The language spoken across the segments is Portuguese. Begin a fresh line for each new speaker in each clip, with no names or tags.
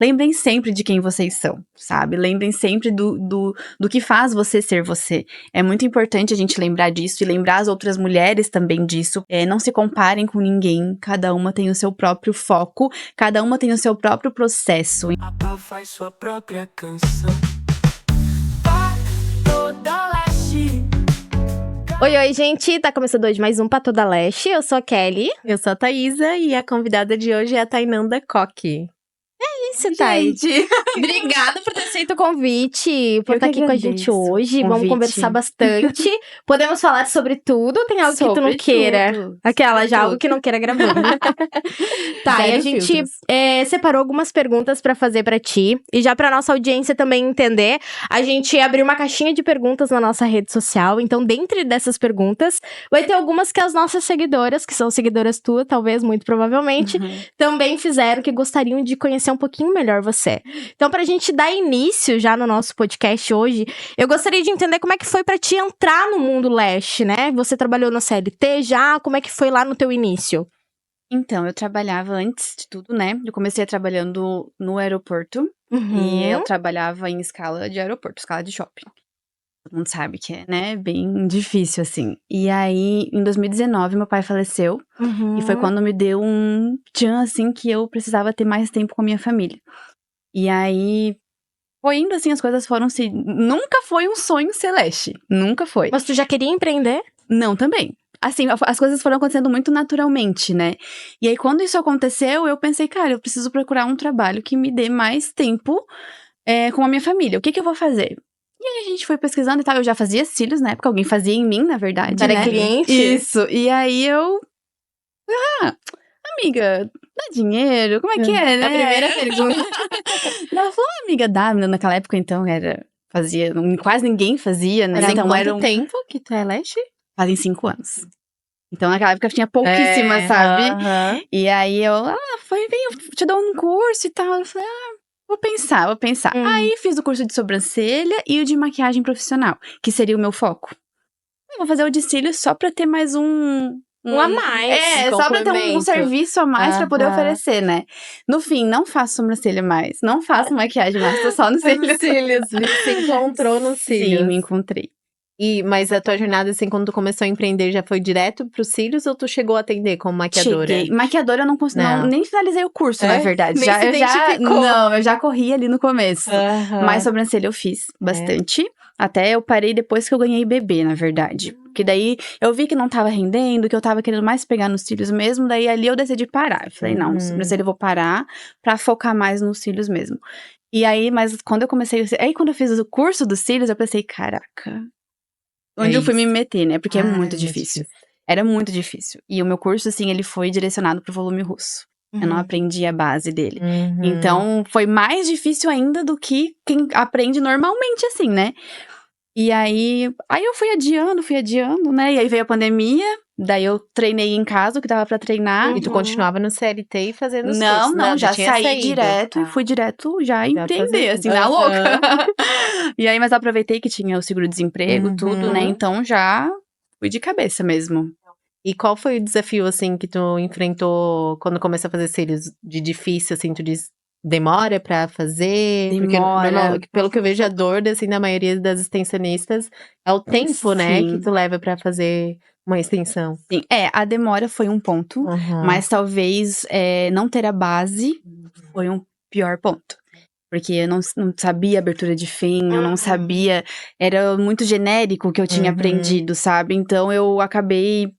lembrem sempre de quem vocês são, sabe? Lembrem sempre do que faz você ser você. É muito importante a gente lembrar disso e lembrar as outras mulheres também disso. Não se comparem com ninguém, cada uma tem o seu próprio foco, cada uma tem o seu próprio processo.
A Pá faz sua própria canção. Pá Toda Leste.
Oi, gente, tá começando hoje mais um Pá Toda Leste. Eu sou a Kelly.
Eu sou a Thaísa e a convidada de hoje é a Tainanda Coque.
Isso, Thay.
Gente,
Obrigada por ter aceito o convite, por
Eu
estar
que
aqui com a gente
agradeço
hoje.
o
Vamos
convite.
conversar bastante. Podemos falar sobre tudo? Tem algo que tu não
Sobre
queira?
tudo.
Aquela, já
Sobre
algo que não queira gravando. Tá, e a
Zero
gente
filtros.
separou algumas perguntas pra fazer pra ti. E já pra nossa audiência também entender, a gente abriu uma caixinha de perguntas na nossa rede social. Então, dentre dessas perguntas, vai ter algumas que as nossas seguidoras, que são seguidoras tuas, talvez, muito provavelmente, também fizeram, que gostariam de conhecer um pouquinho melhor você. Então, pra gente dar início já no nosso podcast hoje, eu gostaria de entender como é que foi pra ti entrar no mundo leste, né? Você trabalhou na CLT já, como é que foi lá no teu início?
Então, eu trabalhava antes de tudo, né? Eu comecei trabalhando no aeroporto.
Uhum.
E eu trabalhava em escala de aeroporto, escala de shopping. Todo mundo sabe que é, né, bem difícil, assim. E aí, em 2019, meu pai faleceu. E foi quando me deu um tchan, assim, que eu precisava ter mais tempo com a minha família. E aí, foi indo assim, as coisas foram se... Nunca foi um sonho celeste. Nunca foi.
Mas tu já queria empreender?
Não, também. Assim, as coisas foram acontecendo muito naturalmente, né? E aí, quando isso aconteceu, eu pensei, cara, eu preciso procurar um trabalho que me dê mais tempo com a minha família. O que eu vou fazer? E aí, a gente foi pesquisando e tal. Eu já fazia cílios na época, alguém fazia em mim, na verdade,
Era
né?
cliente?
Isso. E aí, eu... amiga, dá dinheiro? Como é que é, né?
A primeira pergunta.
Ela falou, amiga, dá. Naquela época, então, fazia... Quase ninguém fazia, né?
Mas em
Então,
quanto tempo que tu é leste?
Fazem 5 anos. Então, naquela época, tinha pouquíssimas, sabe?
Aham.
E aí, eu, vem, eu te dou um curso e tal. Eu falei, vou pensar. Aí, fiz o curso de sobrancelha e o de maquiagem profissional, que seria o meu foco. Eu vou fazer o de cílios só pra ter mais um
a mais.
só pra ter um
complemento.
serviço a mais pra poder
Aham.
oferecer, né? No fim, não faço sobrancelha mais, não faço maquiagem mais, tô só no cílios.
Cílios, se encontrou nos cílios.
Sim, me encontrei.
Mas a tua jornada, assim, quando tu começou a empreender, já foi direto pros cílios ou tu chegou a atender como maquiadora?
Cheguei. Maquiadora eu não consegui,
Não.
nem finalizei o curso, na verdade.
Nem se
eu
identificou.
Não, eu já corri ali no começo.
Aham.
Mas sobrancelha eu fiz bastante. Até eu parei depois que eu ganhei bebê, na verdade. Porque daí eu vi que não tava rendendo, que eu tava querendo mais pegar nos cílios mesmo. Daí ali eu decidi parar. Eu falei, não, sobrancelha eu vou parar pra focar mais nos cílios mesmo. E aí, mas quando eu comecei... Aí quando eu fiz o curso dos cílios, eu pensei, caraca... Onde eu fui me meter, né? Porque é muito difícil. Era muito difícil. E o meu curso, assim, ele foi direcionado pro volume russo. Eu não aprendi a base dele. Então, foi mais difícil ainda do que quem aprende normalmente, assim, né? E aí eu fui adiando, né? E aí veio a pandemia, daí eu treinei em casa, o que dava pra treinar.
E tu continuava no CLT e fazendo os
Não,
cursos?
não, já
tinha
saí
saído.
direto e fui direto já empreender,
fazer.
assim, na louca. E aí, mas eu aproveitei que tinha o seguro-desemprego, tudo, né? Então, já fui de cabeça mesmo.
E qual foi o desafio, assim, que tu enfrentou quando começou a fazer cílios de difícil, assim, tu diz, demora pra fazer?
Demora.
Porque, pelo que eu vejo, a dor, assim, da maioria das extensionistas é o tempo, né,
Sim.
que tu leva pra fazer uma extensão.
Sim, a demora foi um ponto, mas talvez não ter a base foi um pior ponto. Porque eu não sabia abertura de fim, eu não sabia, era muito genérico o que eu tinha aprendido, sabe? Então eu acabei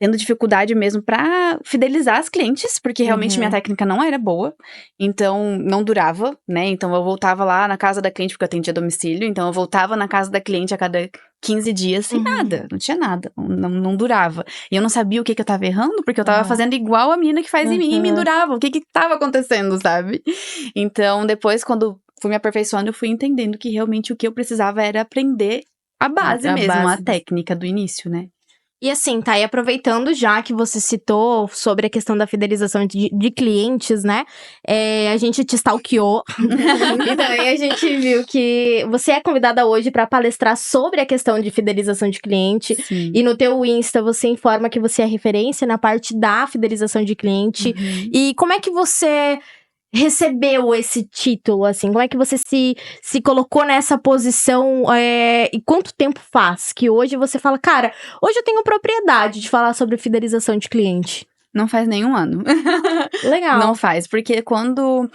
tendo dificuldade mesmo pra fidelizar as clientes, porque realmente minha técnica não era boa, então não durava, né? Então eu voltava lá na casa da cliente, porque eu atendia a domicílio, então eu voltava na casa da cliente a cada 15 dias sem nada, não tinha nada, não durava. E eu não sabia o que eu tava errando, porque eu tava fazendo igual a menina que faz em mim e me durava, o que tava acontecendo, sabe? Então depois, quando fui me aperfeiçoando, eu fui entendendo que realmente o que eu precisava era aprender a base mesmo, a técnica do início, né?
E assim, tá, e aproveitando já que você citou sobre a questão da fidelização de clientes, né? A gente te stalkeou. E daí a gente viu que você é convidada hoje pra palestrar sobre a questão de fidelização de cliente.
Sim.
E no teu Insta você informa que você é referência na parte da fidelização de cliente. E como é que você recebeu esse título, assim? Como é que você se colocou nessa posição? E quanto tempo faz que hoje você fala, cara, hoje eu tenho propriedade de falar sobre fidelização de cliente?
Não faz nenhum ano.
Legal.
Não faz, porque quando...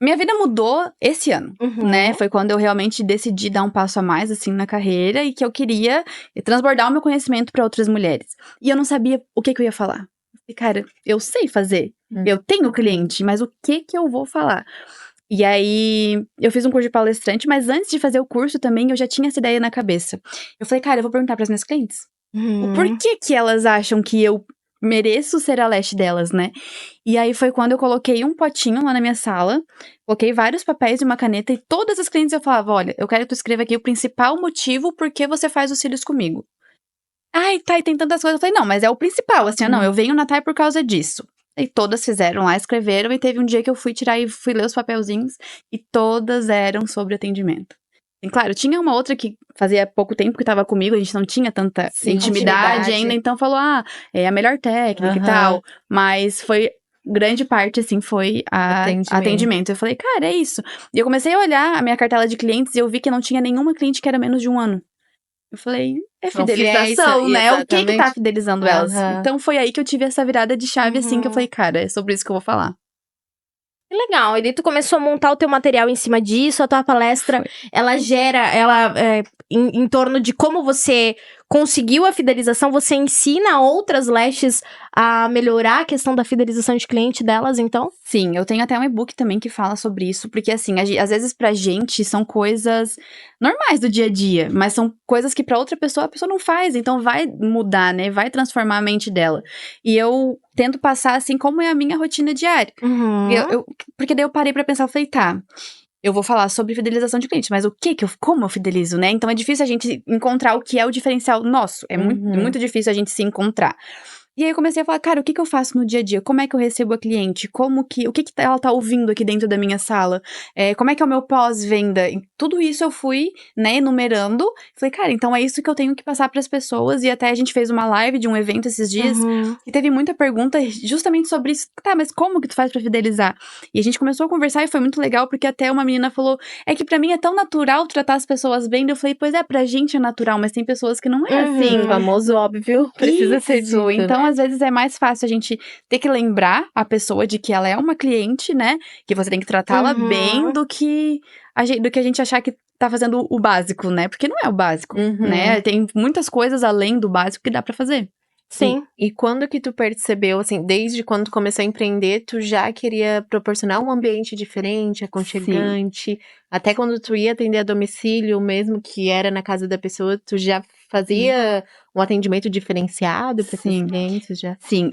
Minha vida mudou esse ano, né? Foi quando eu realmente decidi dar um passo a mais, assim, na carreira. E que eu queria transbordar o meu conhecimento para outras mulheres. E eu não sabia o que eu ia falar. E, cara, eu sei fazer. Eu tenho cliente, mas o que eu vou falar? E aí, eu fiz um curso de palestrante, mas antes de fazer o curso também, eu já tinha essa ideia na cabeça. Eu falei, cara, eu vou perguntar para as minhas clientes. O porquê que elas acham que eu mereço ser a Lash delas, né? E aí foi quando eu coloquei um potinho lá na minha sala, coloquei vários papéis e uma caneta, e todas as clientes eu falava, olha, eu quero que tu escreva aqui o principal motivo por que você faz os cílios comigo. Ai, tá, e tem tantas coisas. Eu falei, não, mas é o principal, assim, não, eu venho na Thay por causa disso. E todas fizeram lá, escreveram, e teve um dia que eu fui tirar e fui ler os papelzinhos, e todas eram sobre atendimento. E, claro, tinha uma outra que fazia pouco tempo que tava comigo, a gente não tinha tanta intimidade ainda, então falou, é a melhor técnica e tal, mas foi, grande parte, assim, foi atendimento. Eu falei, cara, é isso. E eu comecei a olhar a minha cartela de clientes e eu vi que não tinha nenhuma cliente que era menos de um ano. Eu falei, é fidelização, né? O que tá fidelizando elas? Então foi aí que eu tive essa virada de chave, assim, que eu falei, cara, é sobre isso que eu vou falar.
Legal, e daí tu começou a montar o teu material em cima disso, a tua palestra, ela gera, em torno de como você conseguiu a fidelização, você ensina outras lashes a melhorar a questão da fidelização de cliente delas, então?
Sim, eu tenho até um e-book também que fala sobre isso, porque assim, às vezes pra gente são coisas normais do dia a dia, mas são coisas que pra outra pessoa, a pessoa não faz, então vai mudar, né, vai transformar a mente dela. E eu tento passar assim como é a minha rotina diária. Porque daí eu parei pra pensar, eu falei, tá, eu vou falar sobre fidelização de cliente, mas como eu fidelizo, né? Então é difícil a gente encontrar o que é o diferencial nosso. É muito difícil a gente se encontrar. E aí eu comecei a falar, cara, o que eu faço no dia a dia? Como é que eu recebo a cliente? O que ela tá ouvindo aqui dentro da minha sala? Como é que é o meu pós-venda? E tudo isso eu fui, né, enumerando. Falei, cara, então é isso que eu tenho que passar pras pessoas. E até a gente fez uma live de um evento esses dias. E teve muita pergunta justamente sobre isso. Tá, mas como que tu faz pra fidelizar? E a gente começou a conversar e foi muito legal, porque até uma menina falou, é que pra mim é tão natural tratar as pessoas bem. E eu falei, pois é, pra gente é natural, mas tem pessoas que não é assim.
O famoso óbvio precisa ser dito,
então,
né?
às vezes é mais fácil a gente ter que lembrar a pessoa de que ela é uma cliente, né? Que você tem que tratá-la bem do que a gente achar que tá fazendo o básico, né? Porque não é o básico, né? Tem muitas coisas além do básico que dá pra fazer.
Sim.
E quando que tu percebeu, assim, desde quando tu começou a empreender, tu já queria proporcionar um ambiente diferente, aconchegante? Até quando tu ia atender a domicílio, mesmo que era na casa da pessoa, tu já fazia um atendimento diferenciado para esses clientes já?
Sim,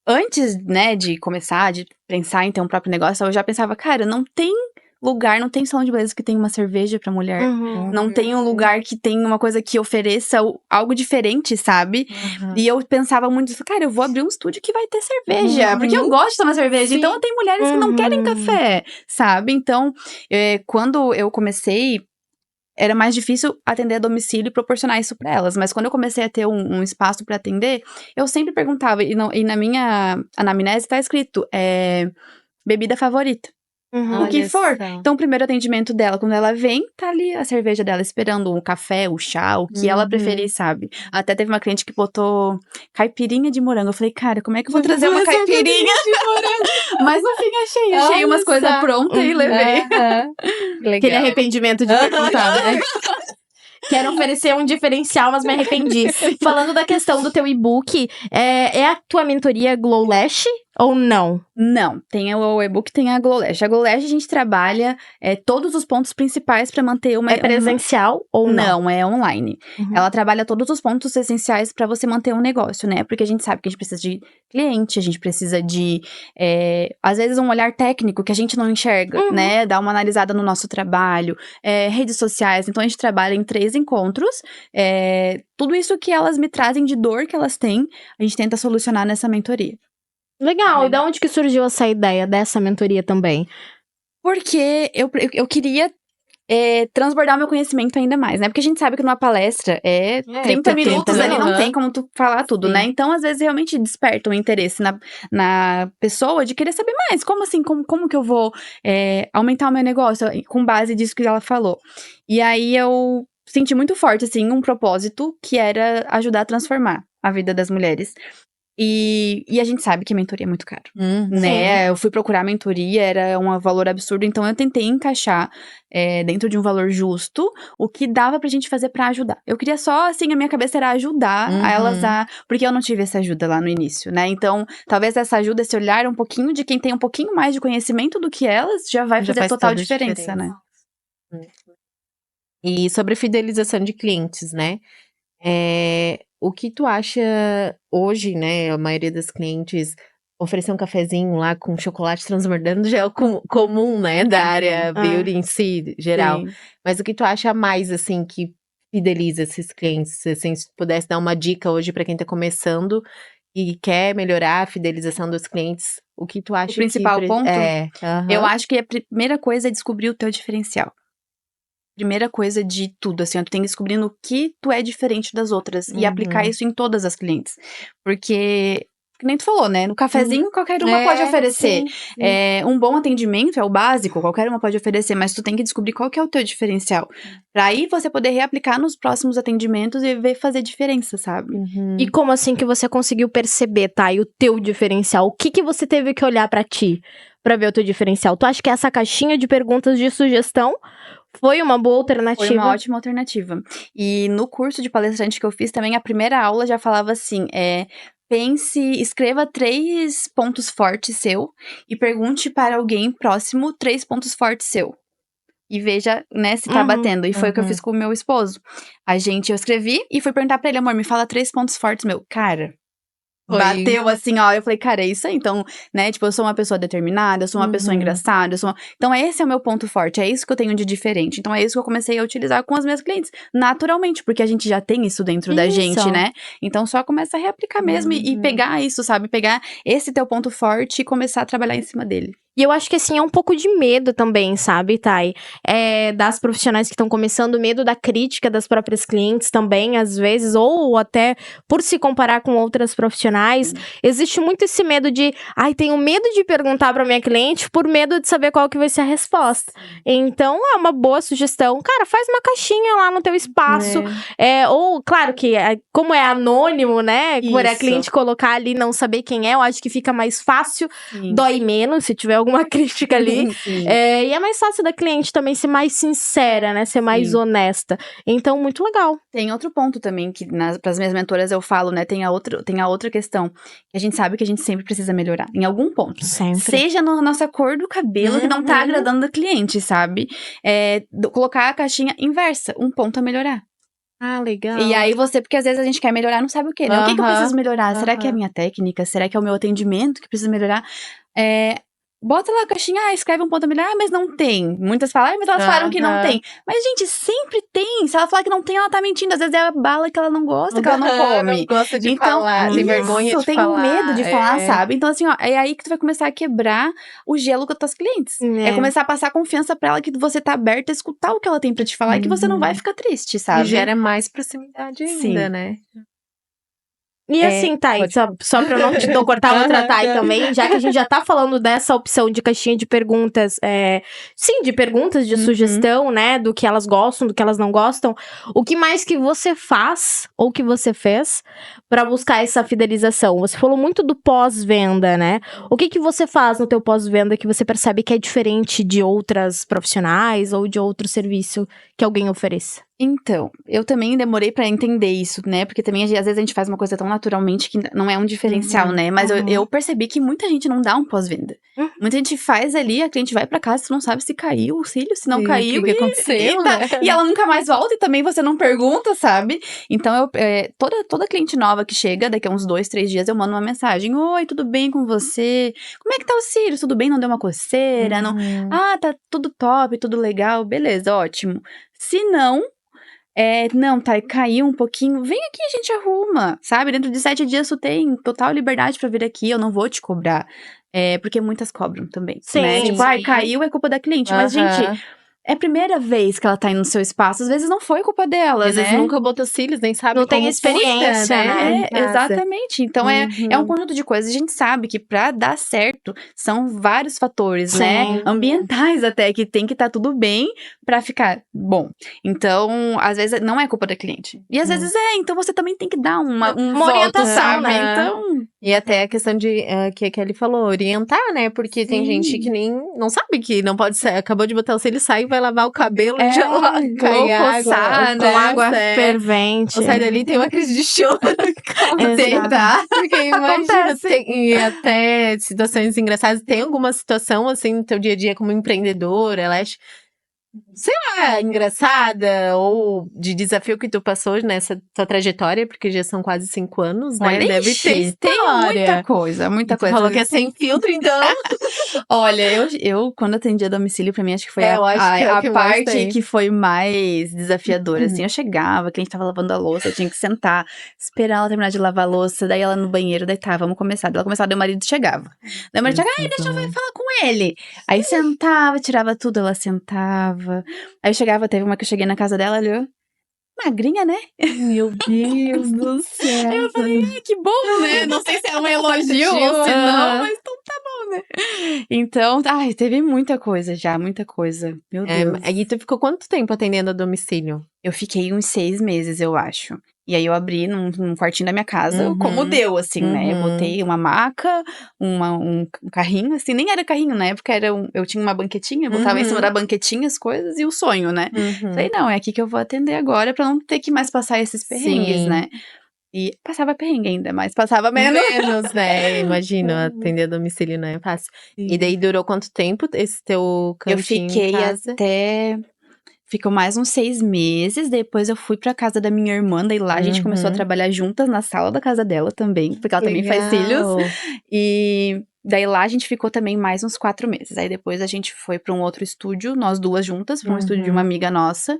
antes, né, de começar, de pensar em ter um próprio negócio, eu já pensava, cara, não tem lugar, não tem salão de beleza que tem uma cerveja pra mulher. Não tem um lugar que tem uma coisa que ofereça algo diferente, sabe? E eu pensava muito isso, cara, eu vou abrir um estúdio que vai ter cerveja, porque eu gosto de tomar cerveja. Então, tem mulheres que não querem café, sabe? Então, quando eu comecei, era mais difícil atender a domicílio e proporcionar isso pra elas. Mas quando eu comecei a ter um espaço pra atender, eu sempre perguntava, e na minha anamnese tá escrito, bebida favorita. O que for. Então, o primeiro atendimento dela, quando ela vem, tá ali a cerveja dela esperando, o café, o chá, o que ela preferir, sabe? Até teve uma cliente que botou caipirinha de morango. Eu falei, cara, como é que eu vou trazer uma caipirinha de morango? Mas no fim achei umas coisas prontas e levei.
Aquele arrependimento de perguntar, né? Quero oferecer um diferencial, mas me arrependi. Falando da questão do teu e-book, é a tua mentoria Glow Lash ou não?
Não, tem o e-book, tem a Glow Lash. A Glow Lash a gente trabalha todos os pontos principais pra manter uma...
É presencial ou não?
Não, é online. Ela trabalha todos os pontos essenciais pra você manter um negócio, né? Porque a gente sabe que a gente precisa de cliente, a gente precisa de, às vezes, um olhar técnico que a gente não enxerga, né? Dar uma analisada no nosso trabalho, redes sociais. Então, a gente trabalha em 3 encontros. Tudo isso que elas me trazem de dor que elas têm, a gente tenta solucionar nessa mentoria.
Legal, e da onde que surgiu essa ideia dessa mentoria também?
Porque eu queria transbordar o meu conhecimento ainda mais, né? Porque a gente sabe que numa palestra 30 minutos ali, não tem como tu falar tudo, né? Então, às vezes, realmente desperta um interesse na pessoa de querer saber mais. Como assim? Como que eu vou aumentar o meu negócio com base disso que ela falou? E aí, eu senti muito forte, assim, um propósito que era ajudar a transformar a vida das mulheres. E a gente sabe que mentoria é muito caro, né? Eu fui procurar mentoria, era um valor absurdo, então eu tentei encaixar dentro de um valor justo o que dava pra gente fazer pra ajudar. Eu queria só, assim, a minha cabeça era ajudar a elas porque eu não tive essa ajuda lá no início, né? Então, talvez essa ajuda, esse olhar um pouquinho de quem tem um pouquinho mais de conhecimento do que elas, já vai fazer total diferença, né?
E sobre fidelização de clientes, né? O que tu acha hoje, né? A maioria das clientes oferecer um cafezinho lá com chocolate transbordando já é o comum, né? Da área beauty em si, geral.
Sim.
Mas o que tu acha mais, assim, que fideliza esses clientes? Assim, se tu pudesse dar uma dica hoje pra quem tá começando e quer melhorar a fidelização dos clientes, o que tu acha
O principal ponto? Eu
acho
acho que a primeira coisa é descobrir o teu diferencial. Primeira coisa de tudo, assim, tu tem que descobrir no que tu é diferente das outras e aplicar isso em todas as clientes. Porque, que nem tu falou, né? No cafezinho, qualquer uma pode oferecer.
Sim.
Um bom atendimento é o básico, qualquer uma pode oferecer, mas tu tem que descobrir qual que é o teu diferencial. Pra aí você poder reaplicar nos próximos atendimentos e ver fazer diferença, sabe?
E como assim que você conseguiu perceber, tá? E o teu diferencial? O que você teve que olhar pra ti pra ver o teu diferencial? Tu acha que essa caixinha de perguntas de sugestão foi uma boa alternativa?
Foi uma ótima alternativa. E no curso de palestrante que eu fiz também, a primeira aula já falava assim, escreva 3 pontos fortes seu e pergunte para alguém próximo 3 pontos fortes seu. E veja, né, se tá batendo. E foi o que eu fiz com o meu esposo. Eu escrevi e fui perguntar pra ele, amor, me fala 3 pontos fortes meu. Cara, bateu assim, ó. Eu falei, cara, é isso aí. Então, né, tipo, eu sou uma pessoa determinada, eu sou uma pessoa engraçada, Então, esse é o meu ponto forte, é isso que eu tenho de diferente. Então, é isso que eu comecei a utilizar com as minhas clientes, naturalmente, porque a gente já tem isso dentro da gente, né? Então, só começa a reaplicar mesmo e pegar isso, sabe? Pegar esse teu ponto forte e começar a trabalhar em cima dele.
E eu acho que, assim, é um pouco de medo também, sabe, Thay? Das profissionais que estão começando, medo da crítica das próprias clientes também, às vezes, ou até por se comparar com outras profissionais. Existe muito esse medo de, tenho medo de perguntar pra minha cliente por medo de saber qual que vai ser a resposta. Então, é uma boa sugestão. Cara, faz uma caixinha lá no teu espaço. Ou, claro que, como é anônimo, né? Por a cliente colocar ali e não saber quem é, eu acho que fica mais fácil, dói menos, se tiver alguma crítica ali. E é mais fácil da cliente também ser mais sincera, né? Ser mais honesta. Então, muito legal.
Tem outro ponto também, que pras minhas mentoras eu falo, né? Tem a outra questão. Que a gente sabe que a gente sempre precisa melhorar. Em algum ponto.
Sempre.
Seja na nossa cor do cabelo, que não tá agradando a cliente, sabe? Colocar a caixinha inversa. Um ponto a melhorar.
Ah, legal.
E aí porque às vezes a gente quer melhorar, não sabe o quê, né? O que eu preciso melhorar? Será que é a minha técnica? Será que é o meu atendimento que precisa melhorar? Bota lá a caixinha, escreve um ponto a melhorar, mas não tem. Muitas falam, mas elas falaram que não tem. Mas, gente, sempre tem. Se ela falar que não tem, ela tá mentindo. Às vezes é a bala que ela não gosta, que ela não come.
Não gosta de
então,
falar, tem vergonha de
tem
falar.
medo de falar, sabe? Então, assim, ó, é aí que tu vai começar a quebrar o gelo com as tuas clientes. É começar a passar confiança pra ela que você tá aberta a escutar o que ela tem pra te falar e que você não vai ficar triste, sabe?
E gera mais proximidade ainda, né?
E assim, Thay, só pra eu não te cortar outra Thay também, já que a gente já tá falando dessa opção de caixinha de perguntas, de perguntas de sugestão, né, do que elas gostam, do que elas não gostam, o que mais que você faz, ou que você fez, pra buscar essa fidelização? Você falou muito do pós-venda, né? O que você faz no teu pós-venda que você percebe que é diferente de outras profissionais ou de outro serviço que alguém ofereça?
Então, eu também demorei pra entender isso, né? Porque também, às vezes, a gente faz uma coisa tão naturalmente que não é um diferencial, né? Mas eu percebi que muita gente não dá um pós-venda. Muita gente faz ali, a cliente vai pra casa, tu não sabe se caiu o cílio, se não caiu.
O que aconteceu, né?
E ela nunca mais volta e também você não pergunta, sabe? Então, toda cliente nova que chega, daqui a uns 2, 3 dias, eu mando uma mensagem. Oi, tudo bem com você? Como é que tá o cílio? Tudo bem? Não deu uma coceira? Não... Ah, tá tudo top, tudo legal. Beleza, ótimo. Se não... não, tá, caiu um pouquinho, vem aqui, a gente arruma, sabe? Dentro de 7 dias tu tem total liberdade pra vir aqui, eu não vou te cobrar. Porque muitas cobram também, né? Tipo, caiu, é culpa da cliente. Mas, gente, é a primeira vez que ela tá indo no seu espaço, às vezes não foi culpa dela,
Às vezes
né?
nunca botou cílios, nem sabe
Não tem
como
experiência,
cuida,
né?
em casa.
Exatamente. Então é um conjunto de coisas. A gente sabe que pra dar certo são vários fatores, né?
Sim.
Ambientais até, que tem que estar tudo bem pra ficar bom. Então, às vezes não é culpa da cliente. E às vezes então você também tem que dar uma voto,
orientação,
sabe?
né?
Então,
E até a questão de, que a Kelly falou, orientar, né? Porque tem
Sim.
gente que nem, não sabe que não pode ser, acabou de botar o cílio, sai e vai lavar o cabelo, já
ou
cai
coçar,
água,
né?
Com água
É.
fervente.
Ou sai dali e tem uma crise de choro.
Exato.
Porque imagina,
Acontece.
e até situações engraçadas. Tem alguma situação, assim, no teu dia a dia como empreendedora, ela acha, sei lá, engraçada ou de desafio que tu passou nessa tua trajetória, porque já são quase 5 anos, né?
Olha,
Deve
ixi,
ter
tem muita
história.
coisa, muita
Tu
coisa.
falou que é sem filtro, então.
Olha, eu quando atendi a domicílio, pra mim, acho que foi
Eu acho que é o
a
que mais
parte
tem.
que foi mais desafiadora, assim. Eu chegava, a cliente tava lavando a louça, eu tinha que sentar, esperar ela terminar de lavar a louça, daí ela no banheiro, daí tá, vamos começar. Daí ela começava, daí o marido chegava. Daí o marido chegava, ai, deixa eu ver, falar com ele. Aí sentava, tirava tudo, ela sentava. Aí eu chegava, teve uma que eu cheguei na casa dela, olhou, magrinha, né?
Meu Deus do céu.
Eu falei, que bom, né? Não sei se é um elogio ou se não, mas então tá bom, né? Então, ai, teve muita coisa já, muita coisa. Meu Deus.
Aí tu ficou quanto tempo atendendo a domicílio?
Eu fiquei uns 6 meses, eu acho. E aí eu abri num quartinho da minha casa, como deu, assim, né? Eu botei uma maca, um carrinho, assim, nem era carrinho, na época eu tinha uma banquetinha, eu botava em cima da banquetinha as coisas e o sonho, né? Falei, não, é aqui que eu vou atender agora pra não ter que mais passar esses perrengues,
Sim.
né? E passava perrengue ainda, mas passava menos.
Menos, né? Imagino, atender a domicílio não é fácil. E daí durou quanto tempo esse teu
Eu
cantinho em
fiquei
casa?
Ficou mais uns 6 meses, depois eu fui pra casa da minha irmã, daí lá a gente começou a trabalhar juntas na sala da casa dela também, porque ela também faz cílios. E daí lá a gente ficou também mais uns 4 meses. Aí depois a gente foi pra um outro estúdio, nós duas juntas, pra um estúdio de uma amiga nossa.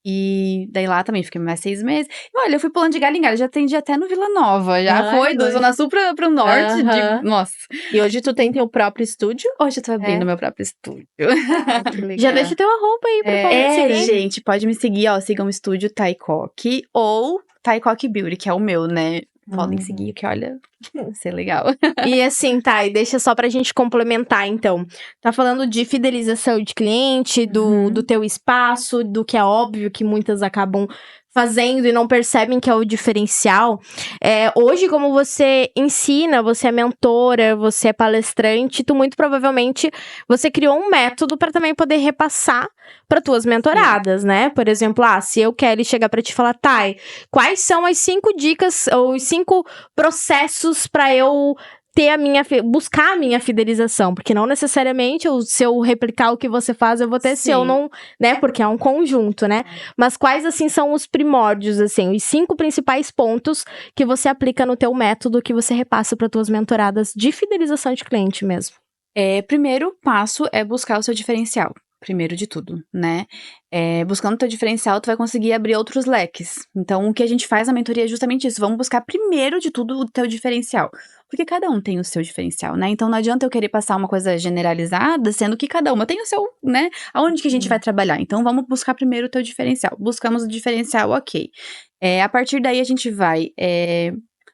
E daí lá também fiquei mais 6 meses. E olha, eu fui pulando de galho em galho, já atendi até no Vila Nova, já
Ai,
foi do Zona Sul pro norte. Nossa,
E hoje tu tem teu próprio estúdio?
hoje eu tô abrindo meu próprio estúdio.
Que legal.
Já deixa teu arroba aí pra falar.
Gente, pode me seguir, ó, sigam o estúdio Taikok ou Taikok Beauty, que é o meu, né? Podem seguir, que olha, vai ser legal.
E assim, tá, e deixa só pra gente complementar, então. Tá falando de fidelização de cliente, do teu espaço, do que é óbvio que muitas acabam fazendo e não percebem que é o diferencial. Hoje, como você ensina, você é mentora, você é palestrante, tu muito provavelmente, você criou um método pra também poder repassar para tuas mentoradas, né? Por exemplo, se eu quero chegar pra te falar, Thay, quais são as 5 dicas ou os 5 processos pra eu ter buscar a minha fidelização, porque não necessariamente se eu replicar o que você faz, eu vou ter, se eu não, né, porque é um conjunto, né, mas quais, assim, são os primórdios, assim, os 5 principais pontos que você aplica no teu método, que você repassa para tuas mentoradas de fidelização de cliente mesmo?
Primeiro passo é buscar o seu diferencial. Primeiro de tudo, né? Buscando o teu diferencial, tu vai conseguir abrir outros leques. Então, o que a gente faz na mentoria é justamente isso. Vamos buscar primeiro de tudo o teu diferencial. Porque cada um tem o seu diferencial, né? Então, não adianta eu querer passar uma coisa generalizada, sendo que cada uma tem o seu, né? Aonde que a gente vai trabalhar? Então, vamos buscar primeiro o teu diferencial. Buscamos o diferencial, ok. A partir daí, a gente vai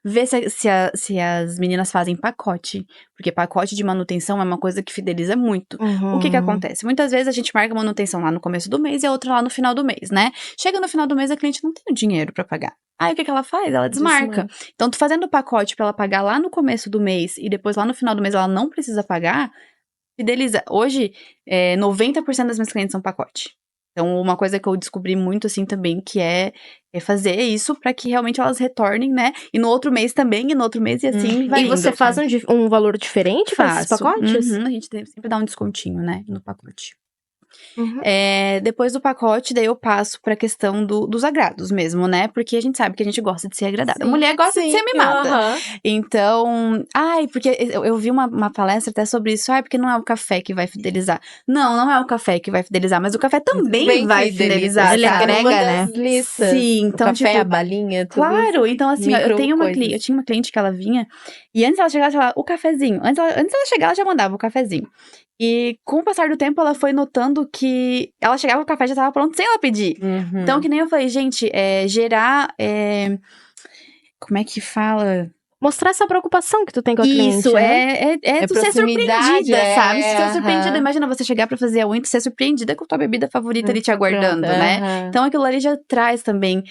ver se as meninas fazem pacote, porque pacote de manutenção é uma coisa que fideliza muito. O que acontece? Muitas vezes a gente marca manutenção lá no começo do mês e a outra lá no final do mês, né? Chega no final do mês, a cliente não tem o dinheiro pra pagar. Aí o que ela faz? Ela desmarca. Então, tu fazendo o pacote pra ela pagar lá no começo do mês e depois lá no final do mês ela não precisa pagar, fideliza. Hoje, 90% das minhas clientes são pacote. Então, uma coisa que eu descobri muito, assim, também, que é fazer isso pra que realmente elas retornem, né? E no outro mês também, e no outro mês, e assim vai
E você
indo.
faz um valor diferente para esses pacotes?
A gente sempre dá um descontinho, né? No pacote. Depois do pacote, daí eu passo pra questão dos agrados mesmo, né? Porque a gente sabe que a gente gosta de ser agradada. A mulher gosta de ser mimada. Então, porque eu vi uma palestra até sobre isso. Porque não é o café que vai fidelizar. Não é o café que vai fidelizar, mas o café também vai fidelizar.
Ele agrega, né?
Listas.
Sim, então,
o café,
tipo,
a balinha, tudo
claro, então assim, eu tinha uma cliente que ela vinha, e antes ela chegava, o cafezinho. Antes ela chegar, ela já mandava o cafezinho. E com o passar do tempo, ela foi notando que ela chegava, o café já tava pronto sem ela pedir. Então, que nem eu falei, gente, gerar... como é que fala?
Mostrar essa preocupação que tu tem com a cliente,
Isso,
né?
tu ser
proximidade,
surpreendida, sabe? Se tu ser
aham.
surpreendida, imagina você chegar pra fazer a unha e tu ser surpreendida com a tua bebida favorita ali te aguardando,
Pronto,
né?
aham.
Então, aquilo ali já traz também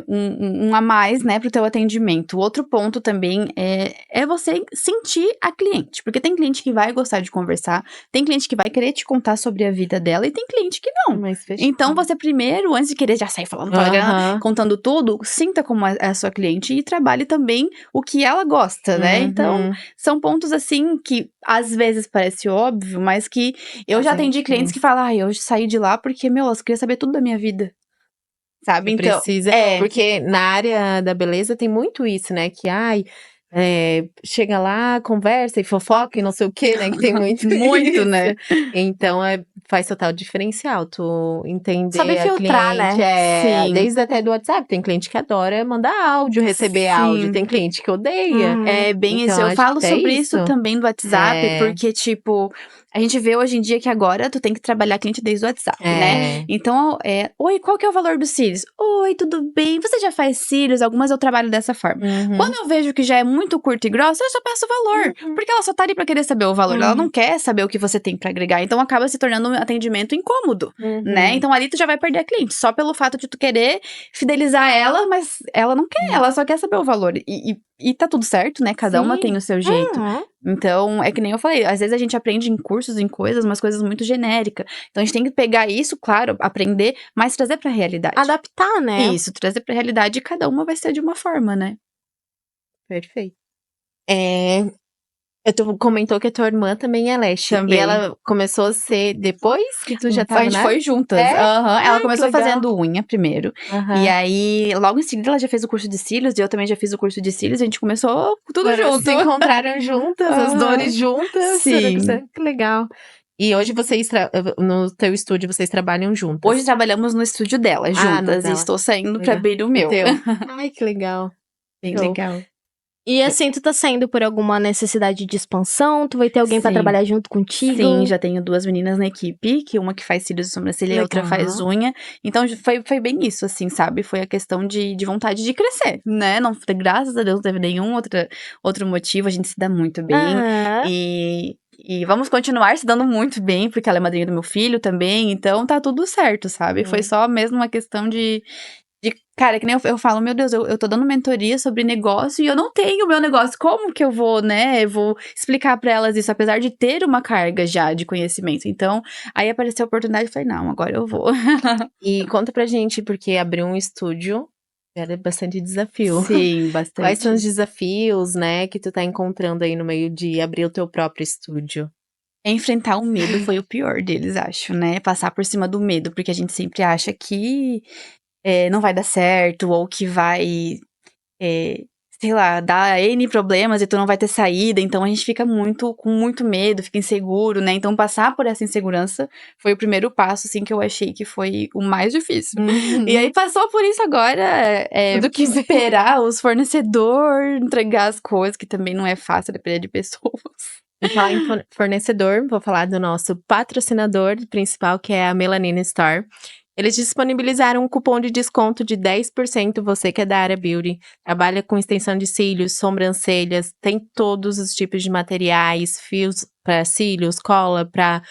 um a mais, né, pro teu atendimento. Outro ponto também é você sentir a cliente. Porque tem cliente que vai gostar de conversar, tem cliente que vai querer te contar sobre a vida dela e tem cliente que não.
Mais fechado.
Então, você primeiro, antes de querer já sair falando,
Aham.
contando tudo, sinta como é a sua cliente e trabalhe também o que ela gosta, né? Então, são pontos assim que às vezes parece óbvio, mas que eu já
Fazem
atendi clientes que falam, eu saí de lá porque, elas queriam saber tudo da minha vida. Sabe?
Você
Então,
precisa, porque na área da beleza tem muito isso, né? Que, chega lá, conversa e fofoca e não sei o quê, né? Que tem muito
muito,
isso.
né?
Então, faz total diferencial tu entender
Saber
a
filtrar,
cliente.
Sim.
Desde até do WhatsApp. Tem cliente que adora mandar áudio, receber
Sim.
áudio. Tem cliente que odeia.
É bem
Então,
isso. Eu
acho
falo
que é
sobre isso também do WhatsApp, porque, tipo, a gente vê hoje em dia que agora tu tem que trabalhar cliente desde o WhatsApp, né? Então, oi, qual que é o valor dos cílios? Oi, tudo bem? Você já faz cílios? Algumas eu trabalho dessa forma. Quando eu vejo que já é muito curto e grosso, eu só peço o valor. Porque ela só tá ali pra querer saber o valor. Ela não quer saber o que você tem pra agregar. Então, acaba se tornando um atendimento incômodo, né? Então, ali tu já vai perder a cliente. Só pelo fato de tu querer fidelizar ela, mas ela não quer. Ela só quer saber o valor. E tá tudo certo, né? Cada uma tem o seu jeito. Então, é que nem eu falei, às vezes a gente aprende em cursos, em coisas, umas coisas muito genéricas. Então, a gente tem que pegar isso, claro, aprender, mas trazer pra realidade.
Adaptar, né?
Isso, trazer pra realidade e cada uma vai ser de uma forma, né?
Perfeito. Tu comentou que a tua irmã também é leste.
Também.
E ela começou a ser depois que tu já tava
A gente foi juntas. Ela começou fazendo unha primeiro. E aí, logo em seguida, ela já fez o curso de cílios. E eu também já fiz o curso de cílios. A gente começou tudo junto.
Se encontraram juntas, as dores juntas.
Sim.
Que legal. E hoje no teu estúdio, vocês trabalham juntas?
Hoje trabalhamos no estúdio dela, juntas. E
dela.
estou saindo pra abrir o meu.
Ai, que legal.
Bem
Show.
legal.
E assim, tu tá saindo por alguma necessidade de expansão? Tu vai ter alguém pra
Sim.
trabalhar junto contigo?
Sim, já tenho 2 meninas na equipe, que uma que faz cílios e sobrancelha e a outra faz unha. Então, foi bem isso, assim, sabe? Foi a questão de vontade de crescer, né? Não, graças a Deus não teve nenhum outro motivo, a gente se dá muito bem. E vamos continuar se dando muito bem, porque ela é madrinha do meu filho também, então tá tudo certo, sabe? Foi só mesmo uma questão de cara, que nem eu falo, meu Deus, eu tô dando mentoria sobre negócio e eu não tenho o meu negócio. Como que eu vou, né? Eu vou explicar pra elas isso, apesar de ter uma carga já de conhecimento. Então, aí apareceu a oportunidade e falei, não, agora eu vou.
E conta pra gente, porque abrir um estúdio era bastante desafio.
Sim, bastante.
Quais são os desafios, né, que tu tá encontrando aí no meio de abrir o teu próprio estúdio?
Enfrentar o medo foi o pior deles, acho, né? Passar por cima do medo, porque a gente sempre acha que não vai dar certo, ou que vai, sei lá, dar N problemas e tu não vai ter saída. Então, a gente fica com muito medo, fica inseguro, né? Então, passar por essa insegurança foi o primeiro passo, assim, que eu achei que foi o mais difícil. E aí, passou por isso agora,
Tudo que
esperar os fornecedores entregar as coisas, que também não é fácil, depender de pessoas.
Vou falar em fornecedor, vou falar do nosso patrocinador principal, que é a Melanina Store. Eles disponibilizaram um cupom de desconto de 10%, você que é da área beauty, trabalha com extensão de cílios, sobrancelhas, tem todos os tipos de materiais, fios para cílios, cola para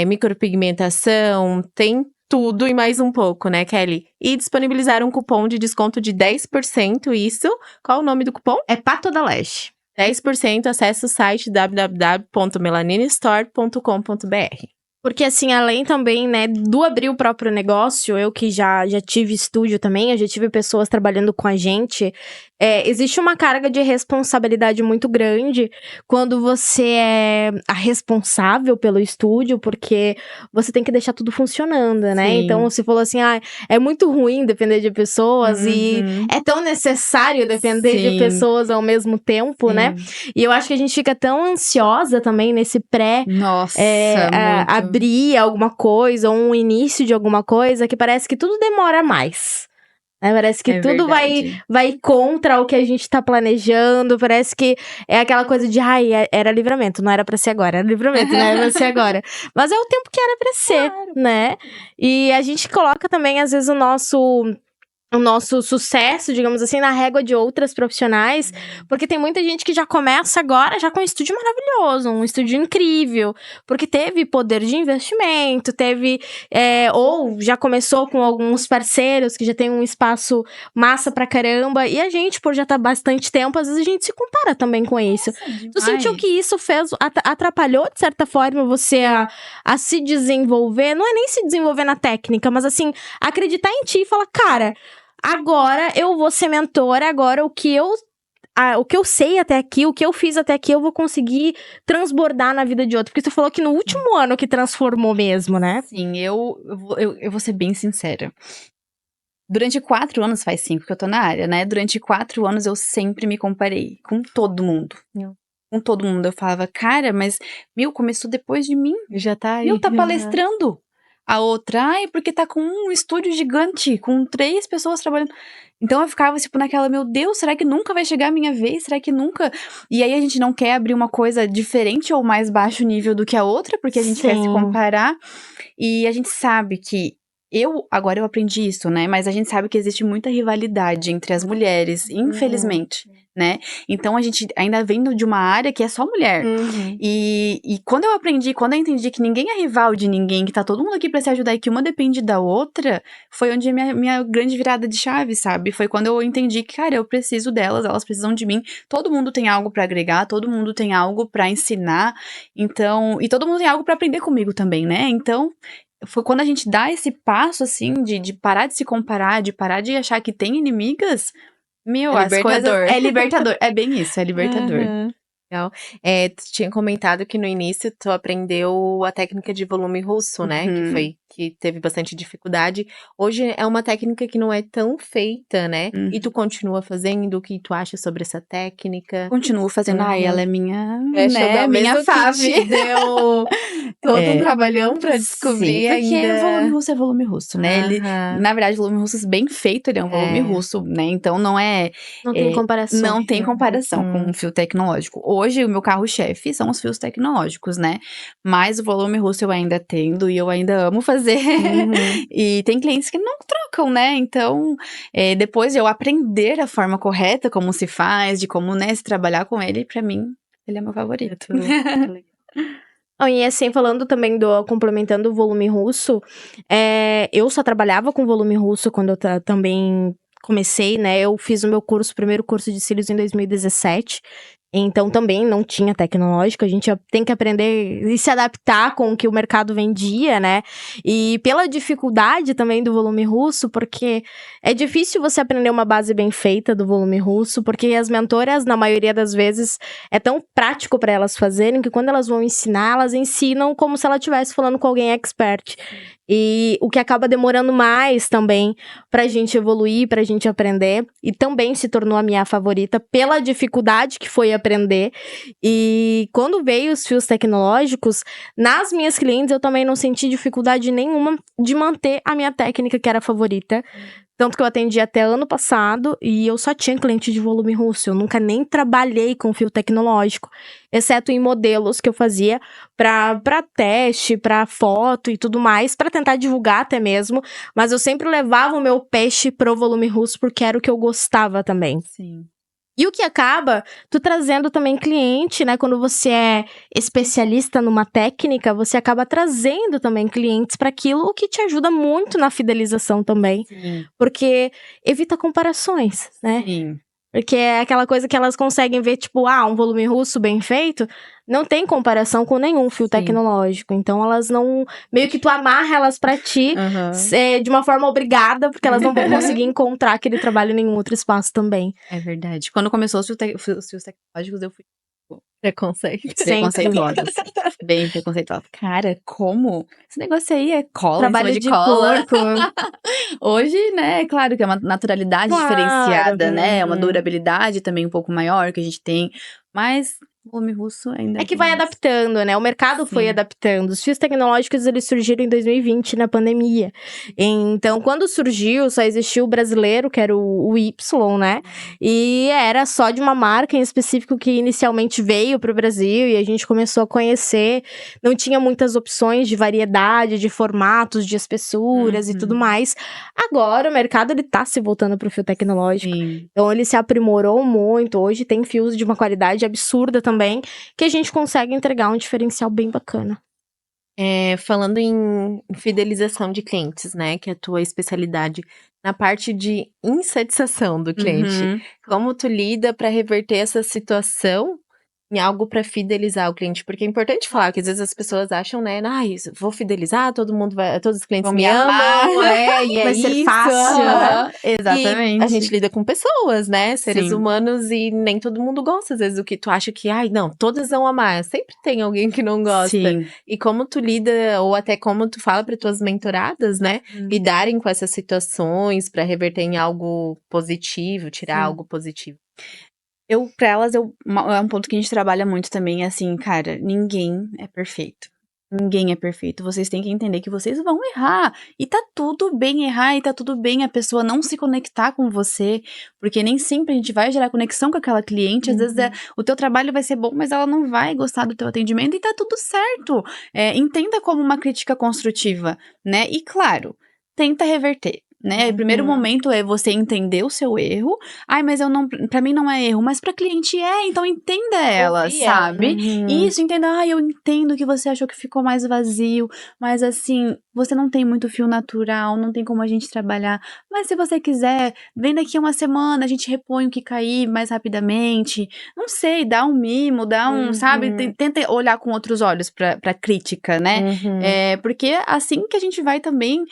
micropigmentação, tem tudo e mais um pouco, né, Kelly? E disponibilizaram um cupom de desconto de 10%, isso. Qual o nome do cupom?
É Pato da Leste.
10%, acesse o site www.melaninastore.com.br.
Porque assim, além também, né, do abrir o próprio negócio, eu que já tive estúdio também, eu já tive pessoas trabalhando com a gente, existe uma carga de responsabilidade muito grande quando você é a responsável pelo estúdio, porque você tem que deixar tudo funcionando, né?
Sim.
Então, você falou assim, é muito ruim depender de pessoas e é tão necessário depender de pessoas ao mesmo tempo, né? E eu acho que a gente fica tão ansiosa também nesse
Nossa,
abrir alguma coisa, ou um início de alguma coisa, que parece que tudo demora mais. Parece que tudo vai contra o que a gente tá planejando, parece que é aquela coisa de, era livramento, não era pra ser agora, era livramento, não era pra ser agora. Mas é o tempo que era pra ser, né? E a gente coloca também, às vezes, o nosso sucesso, digamos assim, na régua de outras profissionais, porque tem muita gente que já começa agora já com um estúdio maravilhoso, um estúdio incrível, porque teve poder de investimento, ou já começou com alguns parceiros que já tem um espaço massa pra caramba, e a gente, por já estar bastante tempo, às vezes a gente se compara também com isso. Tu sentiu que isso atrapalhou, de certa forma, você a se desenvolver? Não é nem se desenvolver na técnica, mas assim, acreditar em ti e falar, cara, agora eu vou ser mentora, agora o que eu sei até aqui, o que eu fiz até aqui, eu vou conseguir transbordar na vida de outro. Porque tu falou que no último ano que transformou mesmo, né?
Sim, eu vou ser bem sincera. Durante 4 anos, faz 5 que eu tô na área, né? Durante 4 anos eu sempre me comparei com todo mundo. Com todo mundo. Eu falava, cara, mas começou depois de mim.
Já tá aí.
Tá palestrando. A outra, porque tá com um estúdio gigante, com 3 pessoas trabalhando. Então eu ficava, tipo, naquela, meu Deus, será que nunca vai chegar a minha vez? Será que nunca? E aí a gente não quer abrir uma coisa diferente ou mais baixo nível do que a outra, porque a gente quer se comparar. E a gente sabe que agora eu aprendi isso, né? Mas a gente sabe que existe muita rivalidade entre as mulheres, infelizmente, né? Então a gente ainda vem de uma área que é só mulher. E quando eu entendi que ninguém é rival de ninguém, que tá todo mundo aqui pra se ajudar e que uma depende da outra, foi onde minha grande virada de chave, sabe? Foi quando eu entendi que, cara, eu preciso delas, elas precisam de mim. Todo mundo tem algo pra agregar, todo mundo tem algo pra ensinar. Então, e todo mundo tem algo pra aprender comigo também, né? Então, foi quando a gente dá esse passo, assim, de parar de se comparar, de parar de achar que tem inimigas, as coisas... É libertador. É bem isso, é libertador.
Legal. Tu tinha comentado que no início tu aprendeu a técnica de volume russo, né? Que teve bastante dificuldade. Hoje é uma técnica que não é tão feita, né? E tu continua fazendo? O que tu acha sobre essa técnica?
Continuo fazendo. Ela é minha, minha fave.
Deu todo um trabalhão pra descobrir ainda.
Porque o volume russo é volume russo, né? Ele, na verdade, o volume russo bem feito, ele é um volume russo, né? Então não é...
Não tem comparação.
Não tem comparação com um fio tecnológico. Hoje, o meu carro-chefe são os fios tecnológicos, né? Mas o volume russo eu ainda tendo e eu ainda amo fazer. E tem clientes que não trocam, né? Então, depois de eu aprender a forma correta, como se faz, de como, né, se trabalhar com ele, pra mim, ele é meu favorito.
E assim, falando também complementando o volume russo, eu só trabalhava com volume russo quando eu também comecei, né? Eu fiz o meu primeiro curso de cílios em 2017. Então, também não tinha tecnológico, a gente tem que aprender e se adaptar com o que o mercado vendia, né? E pela dificuldade também do volume russo, porque é difícil você aprender uma base bem feita do volume russo, porque as mentoras, na maioria das vezes, é tão prático para elas fazerem que quando elas vão ensinar, elas ensinam como se ela estivesse falando com alguém expert. E o que acaba demorando mais também pra gente evoluir, pra gente aprender. E também se tornou a minha favorita pela dificuldade que foi aprender. E quando veio os fios tecnológicos, nas minhas clientes eu também não senti dificuldade nenhuma de manter a minha técnica que era a favorita. Tanto que eu atendi até ano passado e eu só tinha cliente de volume russo. Eu nunca nem trabalhei com fio tecnológico, exceto em modelos que eu fazia pra teste, pra foto e tudo mais, pra tentar divulgar até mesmo. Mas eu sempre levava o meu peixe pro volume russo porque era o que eu gostava também.
Sim.
E o que acaba, tu trazendo também cliente, né? Quando você é especialista numa técnica, você acaba trazendo também clientes para aquilo, o que te ajuda muito na fidelização também.
Sim.
Porque evita comparações, né?
Sim.
Porque é aquela coisa que elas conseguem ver, tipo, um volume russo bem feito, não tem comparação com nenhum fio tecnológico. Então, elas não... Meio que tu amarra elas pra ti de uma forma obrigada, porque elas não vão conseguir encontrar aquele trabalho em nenhum outro espaço também.
É verdade. Quando começou os fios tecnológicos, eu fui...
Preconceituosa.
Bem preconceituosa. Cara, como? Esse negócio aí é cola,
trabalho
de cola.
corpo.
Hoje, né, é claro que é uma naturalidade diferenciada, né? É uma durabilidade também um pouco maior que a gente tem. Mas Volume russo ainda
É que vai adaptando, né? O mercado foi
Sim.
adaptando. Os fios tecnológicos, eles surgiram em 2020, na pandemia. Então, quando surgiu, só existia o brasileiro, que era o Y, né? E era só de uma marca em específico que inicialmente veio para o Brasil e a gente começou a conhecer. Não tinha muitas opções de variedade, de formatos, de espessuras e tudo mais. Agora, o mercado, ele tá se voltando pro fio tecnológico.
Sim.
Então, ele se aprimorou muito. Hoje tem fios de uma qualidade absurda também, que a gente consegue entregar um diferencial bem bacana.
Falando em fidelização de clientes, né? Que é a tua especialidade. Na parte de insatisfação do cliente. Como tu lida para reverter essa situação em algo para fidelizar o cliente? Porque é importante falar que às vezes as pessoas acham, né? Vou fidelizar, todos os clientes
Vão
me
me
amam,
amar,
e é
vai ser
isso.
fácil, né?
Exatamente.
E a gente lida com pessoas, né? Seres
Sim.
humanos, e nem todo mundo gosta. Às vezes o que tu acha que, não, todas vão amar. Sempre tem alguém que não gosta.
Sim.
E como tu lida, ou até como tu fala para tuas mentoradas, né? Lidarem com essas situações para reverter em algo positivo, tirar algo positivo.
Pra elas, é um ponto que a gente trabalha muito também, assim, cara, ninguém é perfeito. Ninguém é perfeito. Vocês têm que entender que vocês vão errar. E tá tudo bem errar, e tá tudo bem a pessoa não se conectar com você, porque nem sempre a gente vai gerar conexão com aquela cliente. Às vezes o teu trabalho vai ser bom, mas ela não vai gostar do teu atendimento, e tá tudo certo. Entenda como uma crítica construtiva, né? E claro, tenta reverter. Né? O primeiro momento é você entender o seu erro. Mas pra mim não é erro, mas pra cliente então entenda ela,
Ouvir ela.
sabe? Isso, entenda, eu entendo que você achou que ficou mais vazio, mas assim, você não tem muito fio natural, não tem como a gente trabalhar, mas se você quiser, vem daqui a uma semana, a gente repõe o que cair mais rapidamente, não sei, dá um mimo, sabe? Tenta olhar com outros olhos pra crítica, né? Porque assim que a gente vai também,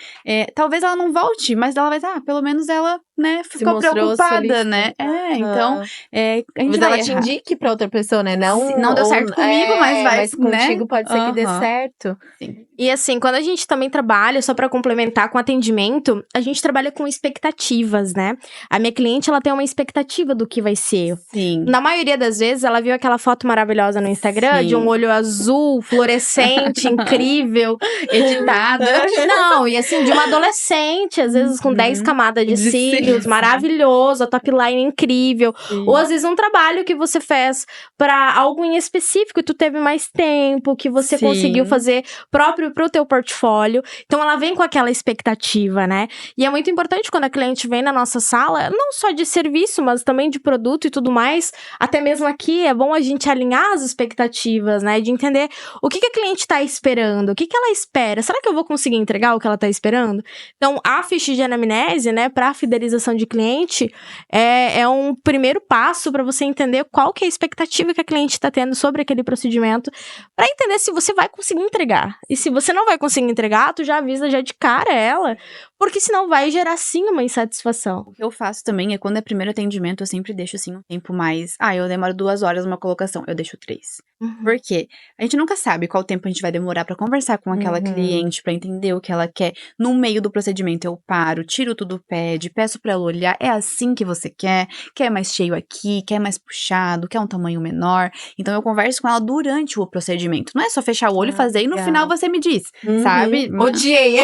talvez ela não volte, mas ela vai pelo menos ela, né, ficou preocupada, né? Então, a gente
Mas
vai
ela te
errar.
indique pra outra pessoa, né?
Não deu certo comigo, mas vai,
mas contigo
né?
pode ser que dê certo.
Sim.
E assim, quando a gente também trabalha, só pra complementar com atendimento, a gente trabalha com expectativas, né? A minha cliente, ela tem uma expectativa do que vai ser.
Sim.
Na maioria das vezes, ela viu aquela foto maravilhosa no Instagram, de um olho azul, fluorescente, incrível.
Editada.
Não, e assim, de uma adolescente, às vezes com 10 camadas de cílios, maravilhoso, a top line incrível. Ou às vezes um trabalho que você fez pra algo em específico, e tu teve mais tempo, que você conseguiu fazer próprio pro teu portfólio. Então ela vem com aquela expectativa, né? E é muito importante quando a cliente vem na nossa sala, não só de serviço, mas também de produto e tudo mais. Até mesmo aqui é bom a gente alinhar as expectativas, né? De entender o que a cliente tá esperando, o que ela espera. Será que eu vou conseguir entregar o que ela tá esperando? Então, a ficha de anamnese, né, pra fidelização de cliente, é um primeiro passo para você entender qual que é a expectativa que a cliente tá tendo sobre aquele procedimento, para entender se você vai conseguir entregar. E se você não vai conseguir entregar, tu já avisa já de cara ela, porque senão vai gerar sim uma insatisfação.
O que eu faço também é quando é primeiro atendimento, eu sempre deixo assim um tempo mais. Eu demoro 2 horas numa colocação, eu deixo 3. Por quê? A gente nunca sabe qual tempo a gente vai demorar pra conversar com aquela cliente, pra entender o que ela quer. No meio do procedimento eu paro, tiro tudo do pad, peço pra ela olhar, é assim que você quer? Quer mais cheio aqui? Quer mais puxado? Quer um tamanho menor? Então eu converso com ela durante o procedimento. Não é só fechar o olho e fazer e no final você me diz, sabe?
Odiei.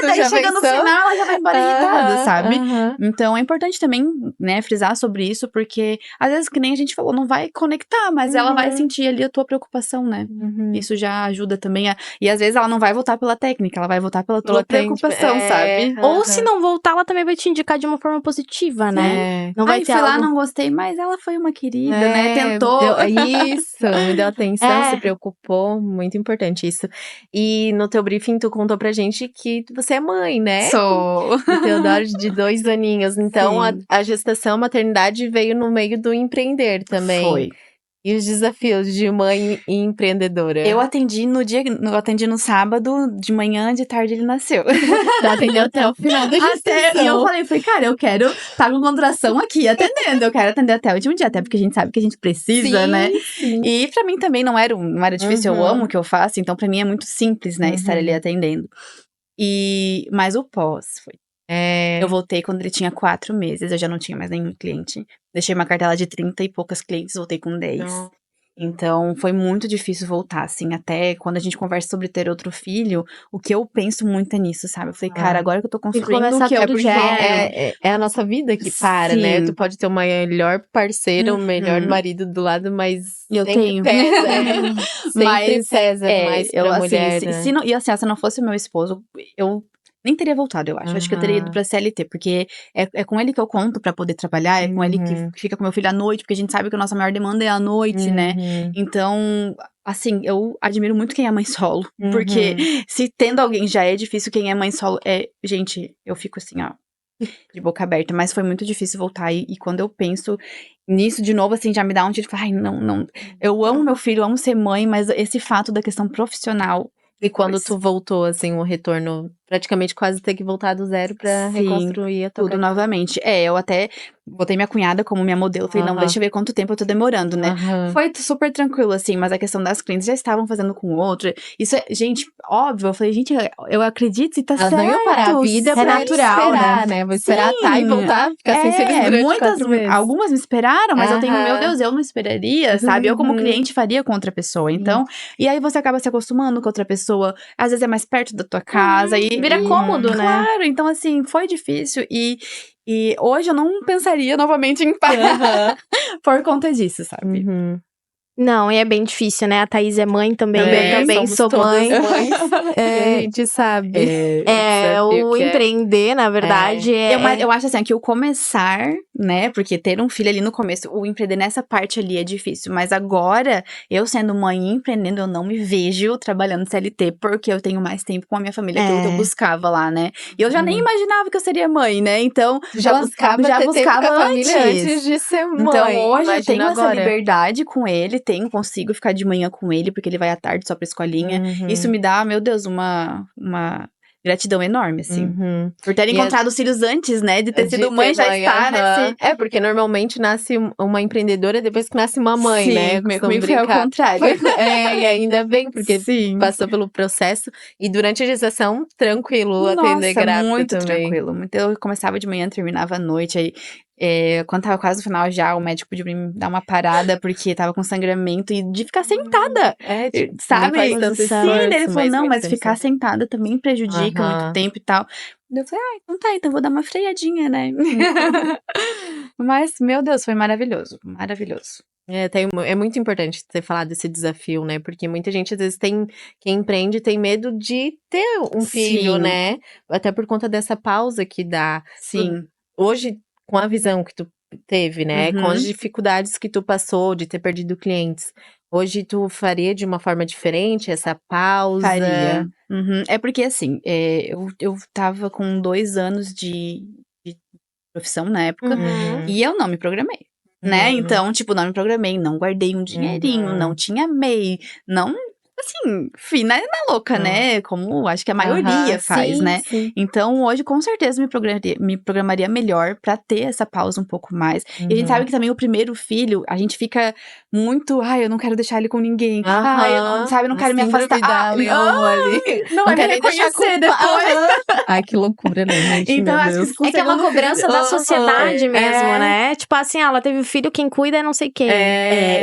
Daí chega no final, ela já vai embora irritada, sabe? Então é importante também, né, frisar sobre isso, porque às vezes, que nem a gente falou, não vai conectar, mas ela vai sentir ali a tua preocupação, né? Isso já ajuda também e às vezes ela não vai voltar pela técnica, ela vai voltar pela tua preocupação, sabe?
Ou se não voltar, ela também vai te indicar de uma forma positiva, né? Não vai ter
fui lá,
algo...
não gostei, mas ela foi uma querida, né? Tentou.
Me deu atenção, se preocupou, muito importante isso. E no teu briefing, tu contou pra gente que você é mãe, né?
Sou.
O Teodoro de 2 aninhos. Então, a gestação, a maternidade veio no meio do empreender também.
Foi.
E os desafios de mãe e empreendedora?
Eu atendi no sábado, de manhã, de tarde ele nasceu.
Tu atendeu até o final da gestação.
E eu falei, cara, eu quero estar com contração aqui atendendo. Eu quero atender até o último dia, até porque a gente sabe que a gente precisa, né?
Sim.
E pra mim também não era difícil, eu amo o que eu faço, então pra mim é muito simples, né, estar ali atendendo. Mas o pós foi. Eu voltei quando ele tinha 4 meses, eu já não tinha mais nenhum cliente. Deixei uma cartela de 30 e poucas clientes, voltei com 10. Então, foi muito difícil voltar, assim, até quando a gente conversa sobre ter outro filho, o que eu penso muito é nisso, sabe? Eu falei, cara, agora que eu tô construindo
começar
o que eu
tudo
Porque
zero.
é a nossa vida que para, né?
Sim.
Tu pode ter o melhor parceiro, o melhor
Uhum.
marido do lado, mas
Eu
sempre
tenho.
pesa. Sempre
Mas,
pesa mais
eu,
pra
assim,
mulher,
se,
né?
se não, e assim, se não fosse o meu esposo, eu nem teria voltado, eu acho. Acho que eu teria ido
Aham.
pra CLT, porque é com ele que eu conto pra poder trabalhar, é com ele que
Uhum.
fica com meu filho à noite, porque a gente sabe que a nossa maior demanda é à noite, né?
Uhum.
Então, assim, eu admiro muito quem é mãe solo, porque
Uhum.
se tendo alguém já é difícil, quem é mãe solo gente, eu fico assim, ó, de boca aberta, mas foi muito difícil voltar, e quando eu penso nisso de novo, assim, já me dá um tiro de falar, ai, não, eu amo meu filho, eu amo ser mãe, mas esse fato da questão profissional.
E quando tu voltou, assim, o retorno, praticamente quase ter que voltar do zero pra
Sim,
reconstruir a tua
tudo
carreira.
novamente. Eu até botei minha cunhada como minha modelo. Falei, não,
Aham.
deixa eu ver quanto tempo eu tô demorando, né?
Aham.
Foi super tranquilo, assim, mas a questão das clientes já estavam fazendo com outro. Isso é, gente, óbvio. Eu falei, gente, eu acredito e tá
Elas
certo.
não iam parar a vida
é
pra
natural,
esperar, né? Vou esperar tá e
Sim.
voltar, ficar sem ser durante 4 meses.
Algumas me esperaram, mas eu tenho, meu
Aham.
Deus, eu não esperaria, sabe? Eu como
Uhum.
cliente faria com outra pessoa. Então, e aí você acaba se acostumando com outra pessoa. Às vezes é mais perto da tua casa.
Vira cômodo, né?
Claro, então assim, foi difícil e hoje eu não pensaria novamente em parar por conta disso, sabe?
Uhum.
Não, e é bem difícil, né? A Thaís é mãe também, eu também
somos
sou
todas
mãe.
mães. E a gente sabe. desafio
O
que é.
empreender, na verdade,
Eu acho assim, que o começar, né, porque ter um filho ali no começo, o empreender nessa parte ali é difícil, mas agora, eu sendo mãe e empreendendo, eu não me vejo trabalhando CLT, porque eu tenho mais tempo com a minha família, aquilo que eu buscava lá, né, e eu já nem imaginava que eu seria mãe, né, então...
Já buscava ter tempo com a família
antes.
antes de ser mãe.
Então, hoje eu
Imagina
tenho essa
agora.
liberdade com ele, consigo ficar de manhã com ele, porque ele vai à tarde só pra escolinha. Isso me dá, meu Deus, uma gratidão enorme, assim. Por ter encontrado os filhos antes, né? De ter sido mãe, já estar nesse...
É, porque normalmente nasce uma empreendedora depois que nasce uma mãe,
Sim,
né?
comigo foi ao contrário.
E ainda bem, porque
Sim.
passou pelo processo. E durante a gestação, tranquilo, atender grávida
muito
também.
tranquilo. Eu começava de manhã, terminava à noite, aí... quando tava quase no final já, o médico pediu pra me dar uma parada, porque tava com sangramento, e de ficar sentada, sabe?
Nem faz tanto esforço,
Ele falou, não, mas ficar
sentada
sentada também prejudica muito tempo e tal. Eu falei, então tá, então vou dar uma freadinha, né? Mas, meu Deus, foi maravilhoso, maravilhoso.
É muito importante você falar desse desafio, né? Porque muita gente, às vezes, quem empreende tem medo de ter um filho, né? Até por conta dessa pausa que dá.
Sim.
Hoje, com a visão que tu teve, né? Com as dificuldades que tu passou de ter perdido clientes, hoje tu faria de uma forma diferente essa pausa?
Faria. É porque, assim, eu tava com 2 anos de profissão na época, e eu não me programei, né? Então, tipo, não me programei, não guardei um dinheirinho, não tinha MEI, não... Assim, fina na louca, né? Como acho que a maioria faz,
sim,
né?
sim.
Então, hoje, com certeza, me programaria melhor pra ter essa pausa um pouco mais. E a gente sabe que também o primeiro filho, a gente fica muito... eu não quero deixar ele com ninguém. Eu não quero me afastar.
Ali.
Não vai me reconhecer depois.
Ai, que loucura, né, gente?
Então,
Meu
acho
Deus.
que
É que é uma cobrança da sociedade mesmo, né? Tipo assim, ela teve filho, quem cuida é não sei quem.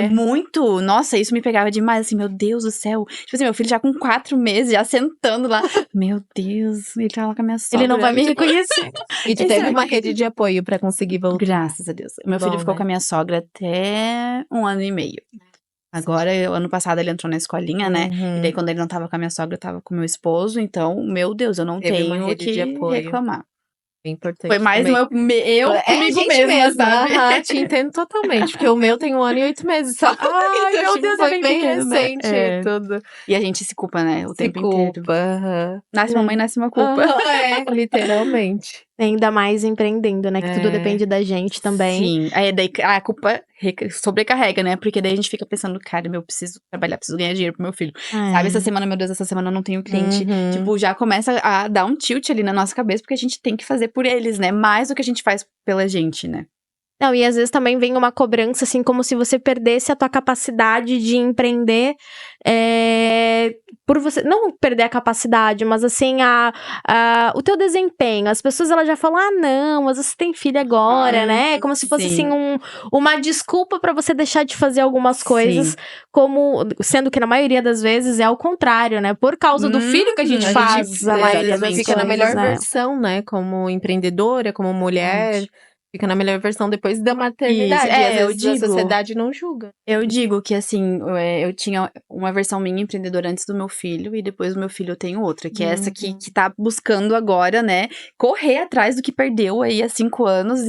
Muito. Nossa, isso me pegava demais, assim, meu Deus do céu. Tipo assim, meu filho já com 4 meses, já sentando lá. Meu Deus, ele tá lá com a minha sogra.
Ele não vai me reconhecer.
E tu teve uma rede de apoio pra conseguir voltar.
Graças a Deus. Meu filho ficou com a minha sogra até 1 ano e meio. Agora, ano passado, ele entrou na escolinha, né? E daí, quando ele não tava com a minha sogra, eu tava com o meu esposo. Então, meu Deus, eu não
Teve uma
tenho
rede
que
de apoio.
reclamar.
É importante.
Foi mais eu comigo
gente
mesma, sabe?
Te entendo totalmente. Porque o meu tem 1 ano e 8 meses só.
Ai,
Então,
meu
tipo,
Deus,
foi
é bem
bem
pequeno, né?
recente tudo.
E a gente se culpa, né? O
Se
tempo inteiro.
culpa.
Nasce uma mãe, nasce uma culpa.
Literalmente.
Ainda mais empreendendo, né? Que tudo depende da gente também.
Sim, aí daí a culpa sobrecarrega, né? Porque daí a gente fica pensando, cara, eu preciso trabalhar, preciso ganhar dinheiro pro meu filho. Sabe, essa semana, meu Deus, essa semana eu não tenho cliente. Tipo, já começa a dar um tilt ali na nossa cabeça, porque a gente tem que fazer por eles, né? Mais do que a gente faz pela gente, né?
Não, e às vezes também vem uma cobrança, assim, como se você perdesse a tua capacidade de empreender, por você, não perder a capacidade, mas assim, o teu desempenho. As pessoas, elas já falam, não, mas você tem filho agora, né? Como se fosse, assim, uma desculpa pra você deixar de fazer algumas coisas, sendo que na maioria das vezes é o contrário, né? Por causa do filho que a gente faz, a maioria das
fica
coisas,
na melhor
né?
versão, né? Como empreendedora, como mulher... Fica na melhor versão depois da maternidade.
Isso,
e às vezes a sociedade não julga.
Eu digo que, assim, eu tinha uma versão minha empreendedora antes do meu filho, e depois do meu filho eu tenho outra, que é essa que tá buscando agora, né, correr atrás do que perdeu aí há 5 anos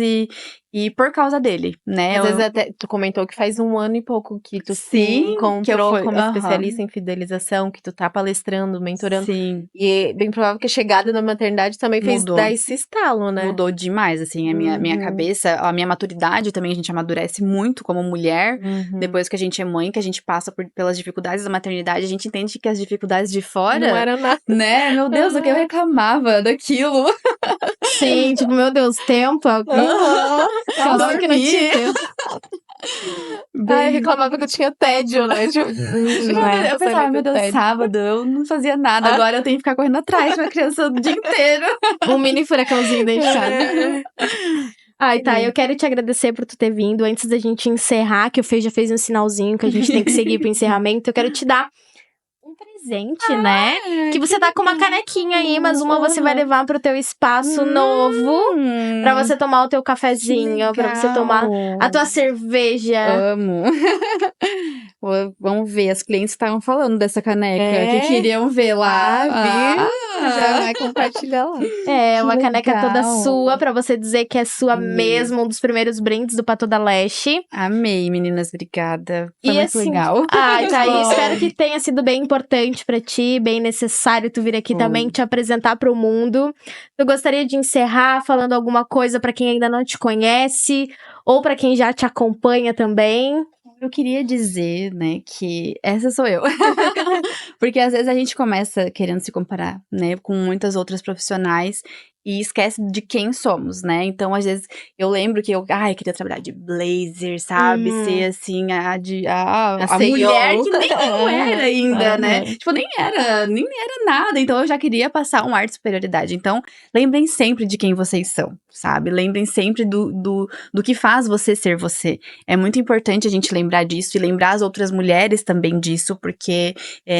e por causa dele, né?
Às vezes até, tu comentou que faz 1 ano e pouco que tu se encontrou como especialista em fidelização, que tu tá palestrando, mentorando.
Sim.
E é bem provável que a chegada da maternidade também fez dar esse estalo, né?
Mudou demais, assim, a minha cabeça, a minha maturidade também, a gente amadurece muito como mulher. Depois que a gente é mãe, que a gente passa pelas dificuldades da maternidade, a gente entende que as dificuldades de fora...
Não era nada.
Né? Meu Deus, o que eu reclamava daquilo.
Sim, tipo, meu Deus, tempo. Nossa, que não tinha tempo.
Eu reclamava que eu tinha tédio, né?
Eu pensava, meu Deus, sábado eu não fazia nada. Agora eu tenho que ficar correndo atrás de uma criança o dia inteiro.
Um mini furacãozinho dentro de casa. Ai, tá, eu quero te agradecer por tu ter vindo. Antes da gente encerrar, que o Fê já fez um sinalzinho que a gente tem que seguir pro encerramento, eu quero te dar um presente, né? Que você tá com uma canequinha aí, mas uma você vai levar pro teu espaço novo, pra você tomar o teu cafezinho, pra você tomar a tua cerveja.
Amo. Vamos ver, as clientes estavam falando dessa caneca, que queriam ver lá.
Já vai compartilhar lá.
É, uma caneca toda sua, pra você dizer que é sua mesmo, um dos primeiros brindes do Pato da Leste.
Amei, meninas, obrigada. Foi
E
muito
assim,
legal.
Ai, tá, e espero que tenha sido bem importante pra ti, bem necessário tu vir aqui também te apresentar pro mundo. Eu gostaria de encerrar falando alguma coisa pra quem ainda não te conhece, ou pra quem já te acompanha também.
Eu queria dizer, né, que essa sou eu. Porque às vezes a gente começa querendo se comparar, né, com muitas outras profissionais e esquece de quem somos, né? Então, às vezes, eu lembro que eu queria trabalhar de blazer, sabe? Ser, assim, a mulher que nem eu era ainda, né? Tipo, nem era nada. Então, eu já queria passar um ar de superioridade. Então, lembrem sempre de quem vocês são, sabe? Lembrem sempre do que faz você ser você. É muito importante a gente lembrar disso e lembrar as outras mulheres também disso, porque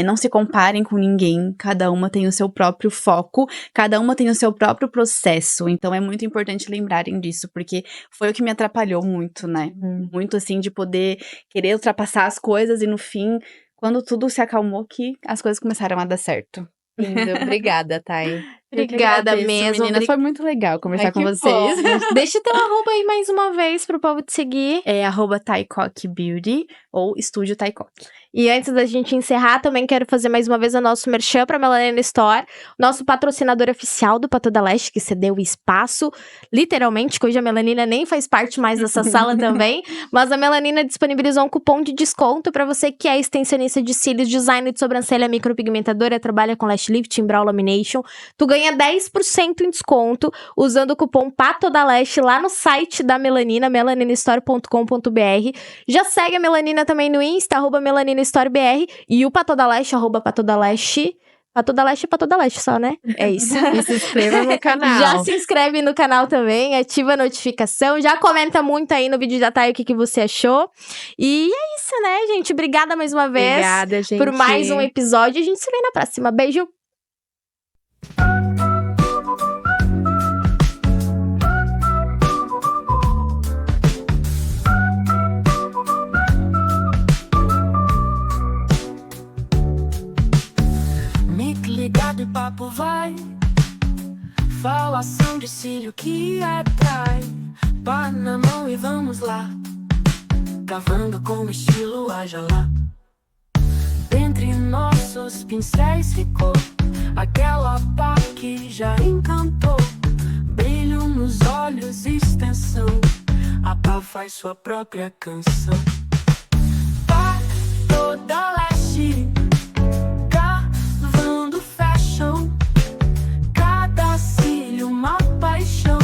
não se comparem com ninguém. Cada uma tem o seu próprio foco, cada uma tem o seu próprio processo, então é muito importante lembrarem disso, porque foi o que me atrapalhou muito, né? Muito assim, de poder querer ultrapassar as coisas e no fim, quando tudo se acalmou, que as coisas começaram a dar certo.
Lindo, obrigada, Thay.
Obrigada mesmo.
Meninas, foi muito legal conversar com vocês.
Deixa teu arroba aí mais uma vez pro povo te seguir.
É @ThaiKok_Beauty ou Estúdio ThaiKok.
E antes da gente encerrar, também quero fazer mais uma vez o nosso merchan pra Melanina Store, nosso patrocinador oficial do Pato da Leste, que cedeu o espaço, literalmente, que hoje a Melanina nem faz parte mais dessa sala também, mas a Melanina disponibilizou um cupom de desconto pra você que é extensionista de cílios, design de sobrancelha, micropigmentadora, trabalha com lash lifting, brow lamination. Tu ganha 10% em desconto usando o cupom Pato da Leste lá no site da Melanina, melaninastore.com.br. Já segue a Melanina também no Insta, @MelaninaStoreBR, e o Pato da Leste, @Pato da Leste. Pato da Leste é Pato da Leste só, né? É isso.
E se inscreva no canal.
Já se inscreve no canal também, ativa a notificação, já comenta muito aí no vídeo da Thay o que você achou. E é isso, né, gente? Obrigada mais uma vez.
Obrigada, gente.
Por mais um episódio. A gente se vê na próxima. Beijo.
Ligado e papo vai. Falação de cílio que atrai. Pá na mão e vamos lá. Cavando com estilo, haja lá. Entre nossos pincéis ficou aquela pá que já encantou. Brilho nos olhos, extensão. A pá faz sua própria canção. Pá toda leste. Cada cílio uma paixão.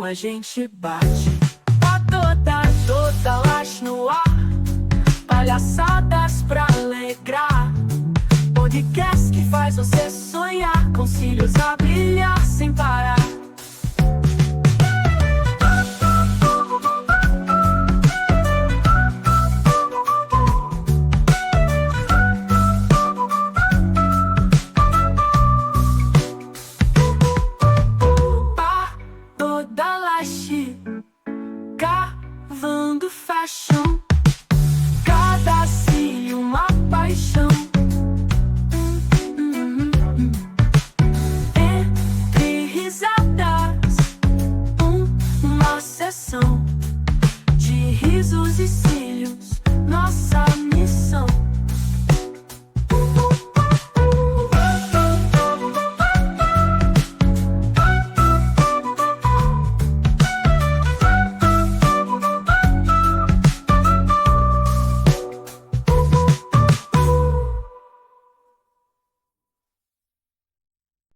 a gente bate. Tá toda laje no ar, palhaçadas pra alegrar. Podcast que faz você sonhar, com cílios a brilhar sem parar. Toda laje, cavando fashion.